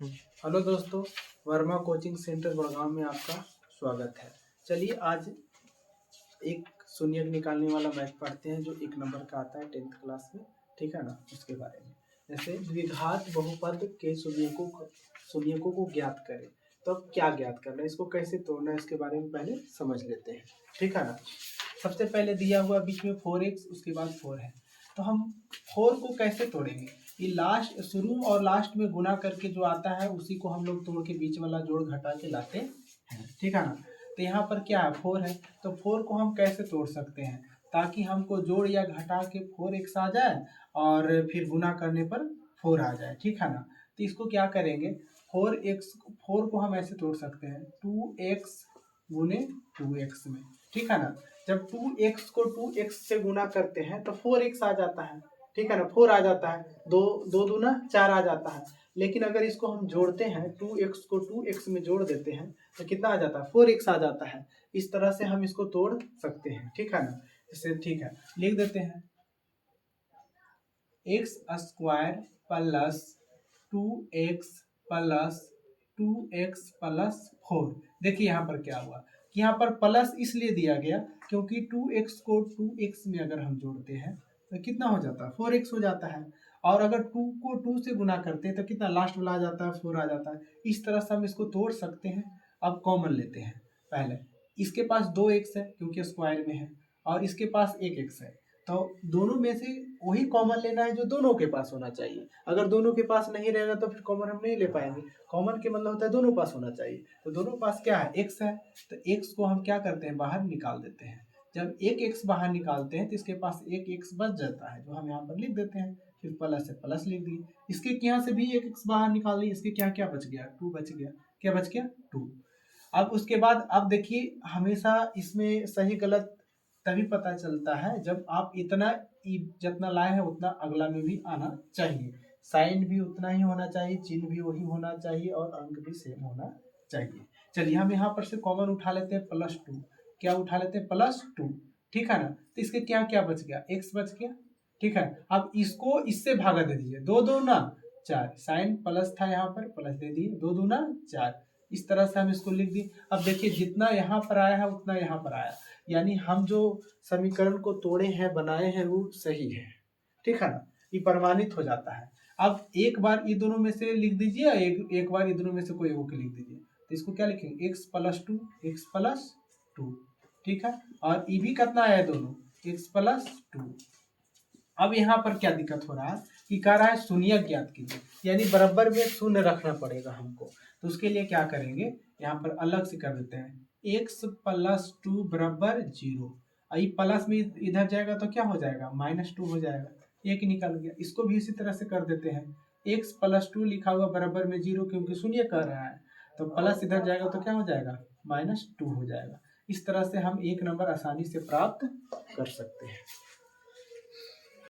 Hello दोस्तों, Verma coaching centre Gurgaon में आपका स्वागत है। चलिए आज एक शून्यक निकालने वाला मैथ पढ़ते हैं जो 1 नंबर का आता है 10th क्लास में, ठीक है ना। उसके बारे में जैसे द्विघात बहुपद के शून्यकों को ज्ञात करें। तो अब क्या ज्ञात करना है, इसको कैसे तोड़ना है, इसके बारे में पहले समझ लेते हैं, ठीक है ना। सबसे पहले दिया हुआ बीच में 4x, उसके बाद 4 है, तो हम 4 को कैसे तोड़ेंगे। ये लास्ट शुरू और लास्ट में गुना करके जो आता है उसी को हम लोग तोड़ के बीच वाला जोड़ घटा के लाते हैं, ठीक है ना। तो यहाँ पर क्या है, 4 है, तो 4 को हम कैसे तोड़ सकते हैं ताकि हमको जोड़ या घटा के 4x आ जाए और फिर गुना करने पर 4 आ जाए, ठीक है ना। तो इसको क्या करेंगे, 4 को हम ऐसे तोड़ सकते हैं 2x गुने 2x में, ठीक है ना। जब 2x को 2x से गुना करते हैं तो 4x आ जाता है, ठीक है ना। 4 आ जाता है, दो दो दूना 4 आ जाता है। लेकिन अगर इसको हम जोड़ते हैं 2x को 2x में जोड़ देते हैं तो कितना आ जाता है, 4x आ जाता है। इस तरह से हम इसको तोड़ सकते हैं, ठीक है ना। इसे ठीक है लिख देते हैं, x square plus 2x plus 2x plus 4। देखिए यहाँ पर क्या हुआ कि यहाँ पर प्लस इसलिए दिया गया क्योंकि 2x को 2x में अगर हम जोड़ते हैं तो कितना हो जाता है, 4x हो जाता है। और अगर 2 को 2 से गुना करते हैं तो कितना लास्ट वाला आ जाता है, 4 आ जाता है। इस तरह से हम इसको तोड़ सकते हैं। अब कॉमन लेते हैं, पहले इसके पास 2x है क्योंकि स्क्वायर में है और इसके पास 1x है, तो दोनों में से वही कॉमन लेना है जो दोनों के पास होना चाहिए। अगर दोनों के पास नहीं रहेगा तो फिर कॉमन हम नहीं ले पाएंगे। कॉमन के मतलब होता है दोनों पास होना चाहिए, तो दोनों पास क्या है, x है, तो x को हम क्या करते हैं, बाहर निकाल देते हैं। जब एक x बाहर निकालते हैं तो इसके पास एक x बच जाता है जो हम यहाँ पर लिख देते हैं। फिर प्लस से प्लस लिख दिए, इसके यहाँ से भी एक x बाहर निकाल ली, इसके क्या क्या बच गया, 2 बच गया। क्या बच गया, 2। अब उसके बाद अब देखिए, हमेशा इसमें सही गलत तभी पता चलता है जब आप इतना जितना लाए हैं उतना अगला में भी आना चाहिए। साइन भी उतना ही होना चाहिए, चिन्ह भी वही होना चाहिए और अंक भी सेम होना चाहिए। चलिए हम यहाँ पर से कॉमन उठा लेते हैं +2। क्या उठा लेते हैं, +2, ठीक है ना। तो इसके क्या क्या बच गया, x बच गया, ठीक है। अब इसको इससे भागा दे दीजिए, 2 दूना 4, साइन प्लस था यहाँ पर, प्लस दे दिए, 2 दूना 4। इस तरह से हम इसको लिख दिए। अब देखिए जितना यहाँ पर आया है उतना यहाँ पर आया, यानी हम जो समीकरण को तोड़े हैं बनाए हैं वो सही है, ठीक है ना। ये प्रमाणित हो जाता है। अब एक बार ये दोनों में से लिख दीजिए, एक बार ये दोनों में से कोई एक लिख दीजिए। तो इसको क्या लिखेंगे, x + 2, ठीक है। और ये भी कितना है, दोनों x + 2। अब यहाँ पर क्या दिक्कत हो रहा है कि कह रहा है शून्यक ज्ञात कीजिए, यानी बराबर में शून्य रखना पड़ेगा हमको। तो उसके लिए क्या करेंगे, यहाँ पर अलग से कर देते हैं, x + 2 बराबर 0। ये प्लस में इधर जाएगा तो क्या हो जाएगा, -2 हो जाएगा, एक निकल गया। इसको भी इसी तरह से कर देते हैं, x + 2 लिखा हुआ बराबर में 0 क्योंकि शून्य कर रहा है, तो प्लस इधर जाएगा तो क्या हो जाएगा, -2 हो जाएगा। इस तरह से हम 1 नंबर आसानी से प्राप्त कर सकते हैं।